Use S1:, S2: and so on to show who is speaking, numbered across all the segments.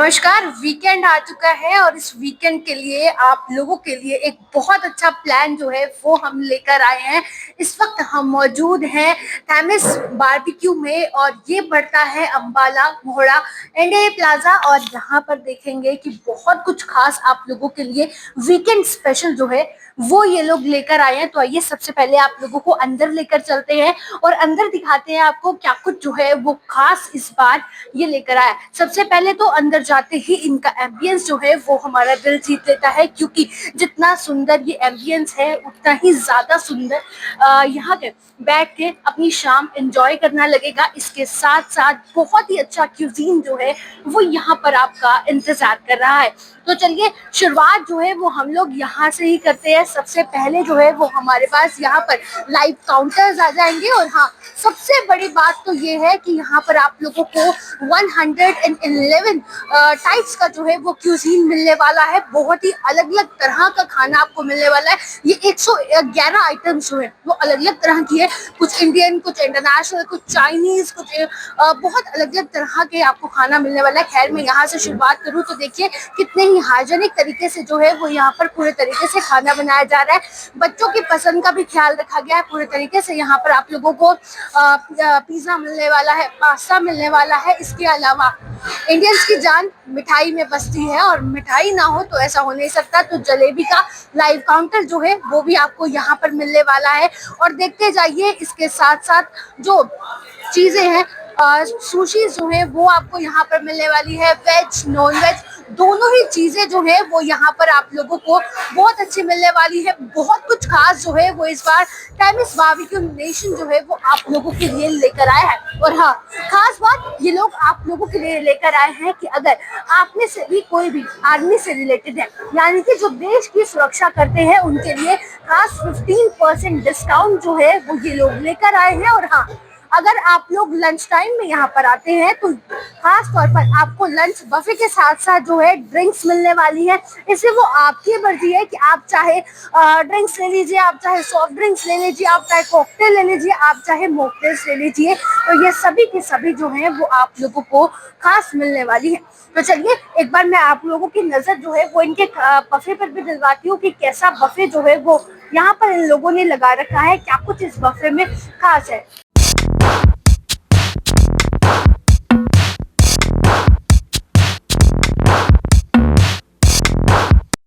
S1: नमस्कार। वीकेंड आ चुका है और इस वीकेंड के लिए आप लोगों के लिए एक बहुत अच्छा प्लान जो है वो हम लेकर आए हैं। इस वक्त हम मौजूद हैं थैमिस बारबेक्यू में और ये पड़ता है अम्बाला मोहड़ा एनडीए प्लाजा और यहाँ पर देखेंगे कि बहुत कुछ खास आप लोगों के लिए वीकेंड स्पेशल जो है वो ये लोग लेकर आए हैं। तो आइए सबसे पहले आप लोगों को अंदर लेकर चलते हैं और अंदर दिखाते हैं आपको क्या कुछ जो है वो खास इस बार ये लेकर आया। सबसे पहले तो अंदर जाते ही इनका एम्बियंस जो है वो हमारा दिल जीत लेता है, क्योंकि जितना सुंदर ये एम्बियंस है उतना ही ज्यादा सुंदर यहाँ के बैठ के अपनी शाम एंजॉय करना लगेगा। इसके साथ साथ बहुत ही अच्छा क्यूजीन जो है वो यहाँ पर आपका इंतजार कर रहा है। तो चलिए शुरुआत जो है वो हम लोग यहाँ से ही करते हैं। सबसे पहले जो है वो हमारे पास यहाँ पर लाइव काउंटर्स आ जाएंगे और हाँ, सबसे बड़ी बात तो ये है कि यहाँ पर आप लोगों को 111 टाइप्स का जो है वो क्यूजीन मिलने वाला है। बहुत ही अलग अलग तरह का खाना आपको मिलने वाला है। ये 111 आइटम्स जो है वो अलग अलग तरह की है, कुछ इंडियन, कुछ इंटरनेशनल, कुछ चाइनीज, कुछ बहुत अलग अलग तरह के आपको खाना मिलने वाला है। खैर मैं यहाँ से शुरुआत करूँ तो देखिए कितने ही हाइजेनिक तरीके से जो है वो यहाँ पर पूरे तरीके से खाना बनाया जा रहा है। बच्चों की पसंद का भी ख्याल रखा गया है पूरे तरीके से। यहाँ पर आप लोगों को पिज्जा मिलने वाला है, पास्ता मिलने वाला है। इसके अलावा इंडियंस की जान मिठाई में बसती है और मिठाई ना हो तो ऐसा हो नहीं सकता। तो जलेबी का लाइव काउंटर जो है वो भी आपको यहाँ पर मिलने वाला है। और देखते जाइए इसके साथ साथ जो चीजें हैं, सुशी जो है वो आपको यहाँ पर मिलने वाली है। वेज नॉन वेज दोनों ही चीजें जो है वो यहाँ पर आप लोगों को बहुत अच्छी मिलने वाली है। बहुत कुछ खास जो है वो इस बार थैमिस बारबेक्यू नेशन जो है वो आप लोगों के लिए लेकर आया है। और हाँ, खास बात ये लोग आप लोगों के लिए लेकर आए हैं कि अगर आप में से भी कोई भी आर्मी से रिलेटेड है, यानी कि जो देश की सुरक्षा करते हैं, उनके लिए खास 15% डिस्काउंट जो है वो ये लोग लेकर आए हैं। और हाँ, अगर आप लोग लंच टाइम में यहाँ पर आते हैं तो खास तौर पर आपको लंच बफे के साथ साथ जो है ड्रिंक्स मिलने वाली है। इससे वो आपकी मर्जी है कि आप चाहे ड्रिंक्स ले लीजिए, आप चाहे सॉफ्ट ड्रिंक्स ले लीजिए, आप चाहे कॉकटेल ले लीजिए, आप चाहे मॉकटेल्स ले लीजिए। तो ये सभी के सभी जो है वो आप लोगों को खास मिलने वाली है। तो चलिए एक बार मैं आप लोगों की नजर जो है वो इनके बफे पर भी दिलवाती हूँ कि कैसा बफे जो है वो यहाँ पर इन लोगों ने लगा रखा है, क्या कुछ इस बफे में खास है।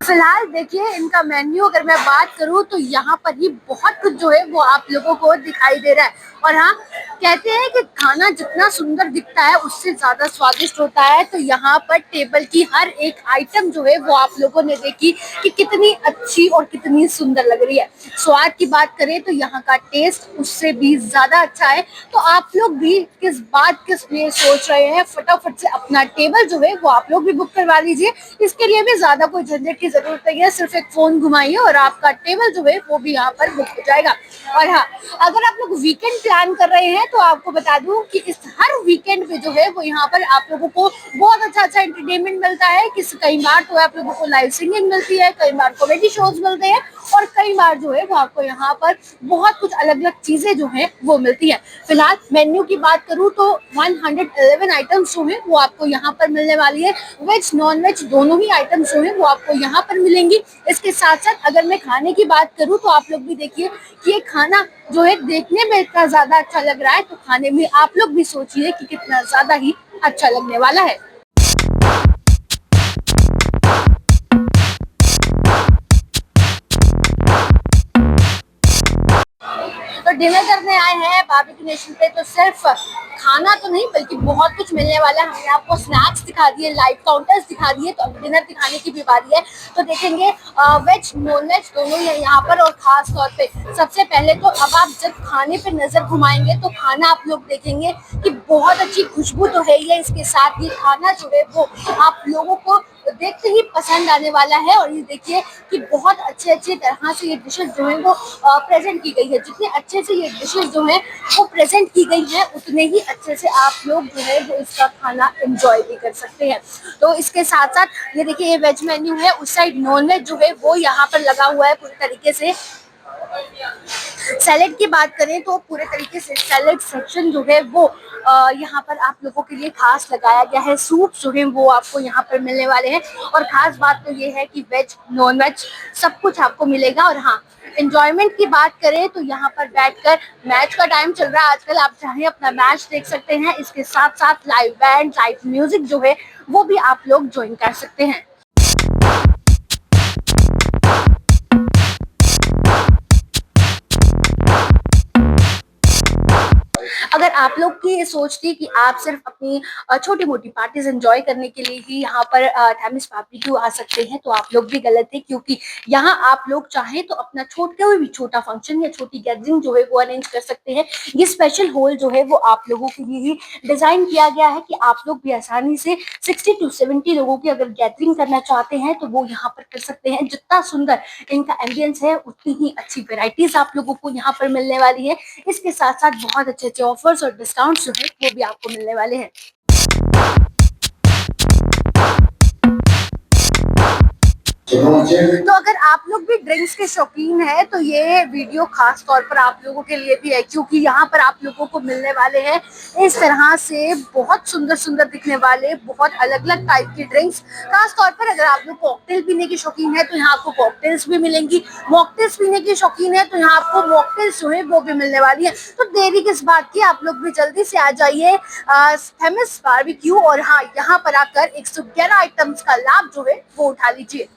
S1: फिलहाल देखिए इनका मेन्यू अगर मैं बात करूं तो यहाँ पर ही बहुत कुछ जो है वो आप लोगों को दिखाई दे रहा है। और हाँ, कहते हैं कि खाना जितना सुंदर दिखता है उससे ज्यादा स्वादिष्ट होता है। तो यहाँ पर टेबल की हर एक आइटम जो है वो आप लोगों ने देखी कि कितनी अच्छी और कितनी सुंदर लग रही है। स्वाद की बात करें तो यहाँ का टेस्ट उससे भी ज्यादा अच्छा है। तो आप लोग भी किस लिए सोच रहे हैं, फटाफट से अपना टेबल जो है वो आप लोग भी बुक करवा लीजिए। इसके लिए भी ज्यादा कोई झंझट की जरूरत नहीं है, सिर्फ एक फोन घुमाइए और आपका टेबल जो है वो भी यहाँ पर बुक हो जाएगा। और हाँ, अगर आप लोग वीकेंड प्लान कर रहे हैं तो आपको बता दूं कि इस हर वीकेंड पे जो है वो यहाँ पर आप लोगों को बहुत अच्छा एंटरटेनमेंट मिलता है। कई बार तो आप लोगों को लाइव सिंगिंग मिलती है, कई बार कॉमेडी शोज मिलते हैं और कई बार जो है वो आपको यहाँ पर बहुत कुछ अलग अलग चीजें जो है वो मिलती है। फिलहाल मेन्यू की बात करूँ तो 111 आइटम्स जो है वो आपको यहाँ पर मिलने वाली है। वेज नॉन वेज दोनों ही आइटम्स जो है वो आपको यहाँ पर मिलेंगी। इसके साथ साथ अगर मैं खाने की बात करूँ तो आप लोग भी देखिए कि ये खाना जो है देखने में इतना ज्यादा अच्छा लग रहा है, तो खाने में आप लोग भी सोचिए कि कितना ज्यादा ही अच्छा लगने वाला है। तो डिनर करने आए हैं बारबेक्यू नेशन पे, तो सिर्फ खाना तो नहीं बल्कि बहुत कुछ मिलने वाला है। हमने आपको स्नैक्स दिखा दिए, लाइव काउंटर्स दिखा दिए, तो अब डिनर दिखाने की भी बारी है। तो देखेंगे वेज नॉन वेज दोनों ही है यहाँ पर। और खास तौर पे सबसे पहले तो अब आप जब खाने पे नजर घुमाएंगे तो खाना आप लोग देखेंगे कि बहुत अच्छी खुशबू तो है ही। इसके साथ ये खाना जो है वो आप लोगों को देखते ही पसंद आने वाला है। और ये देखिए कि बहुत अच्छे तरह से ये डिशेस जो है वो प्रेजेंट की गई है। जितने अच्छे से ये डिशेस जो है वो प्रेजेंट की गई है उतने ही अच्छे से आप लोग जो है वो इसका खाना एंजॉय भी कर सकते हैं। तो इसके साथ साथ ये देखिए ये वेज मेन्यू है, उस साइड नॉन वेज जो है वो यहाँ पर लगा हुआ है पूरी तरीके से। सैलेड की बात करें तो पूरे तरीके से सैलेड सेक्शन जो है वो यहाँ पर आप लोगों के लिए खास लगाया गया है। सूप जो है वो आपको यहाँ पर मिलने वाले हैं और खास बात तो ये है कि वेज नॉन वेज सब कुछ आपको मिलेगा। और हाँ, एंजॉयमेंट की बात करें तो यहाँ पर बैठकर मैच का टाइम चल रहा है आजकल, आप चाहें अपना मैच देख सकते हैं। इसके साथ साथ लाइव बैंड, लाइव म्यूजिक जो है वो भी आप लोग ज्वाइन कर सकते हैं। अगर आप लोग की ये सोच थी कि आप सिर्फ अपनी छोटी मोटी पार्टीज एंजॉय करने के लिए ही यहाँ पर थैमिस बारबेक्यू आ सकते हैं, तो आप लोग भी गलत है। क्योंकि यहाँ आप लोग चाहें तो अपना कोई भी छोटा फंक्शन या छोटी गैदरिंग जो है वो अरेंज कर सकते हैं। ये स्पेशल हॉल जो है वो आप लोगों के लिए ही डिजाइन किया गया है कि आप लोग भी आसानी से 60 to 70 लोगों की अगर गैदरिंग करना चाहते हैं तो वो यहाँ पर कर सकते हैं। जितना सुंदर इनका एम्बियंस है उतनी ही अच्छी वेराइटीज आप लोगों को यहाँ पर मिलने वाली है। इसके साथ साथ बहुत अच्छे अच्छे ऑफर्स और डिस्काउंट्स जो है वो भी आपको मिलने वाले हैं। तो अगर आप लोग भी ड्रिंक्स के शौकीन हैं तो ये वीडियो खास तौर पर आप लोगों के लिए भी है, क्योंकि यहाँ पर आप लोगों को मिलने वाले हैं इस तरह से बहुत सुंदर सुंदर दिखने वाले बहुत अलग अलग टाइप की ड्रिंक्स। खास तौर पर अगर आप लोग कॉकटेल पीने की शौकीन है तो यहाँ आपको कॉकटेल्स भी मिलेंगी। मॉकटेल्स पीने की शौकीन है तो यहाँ आपको मॉकटेल्स जो है वो भी मिलने वाली है। तो देरी किस बात की, आप लोग भी जल्दी से आ जाइए थैमिस बारबेक्यू और हाँ, यहाँ पर आकर 111 आइटम्स का लाभ जो है वो उठा लीजिए।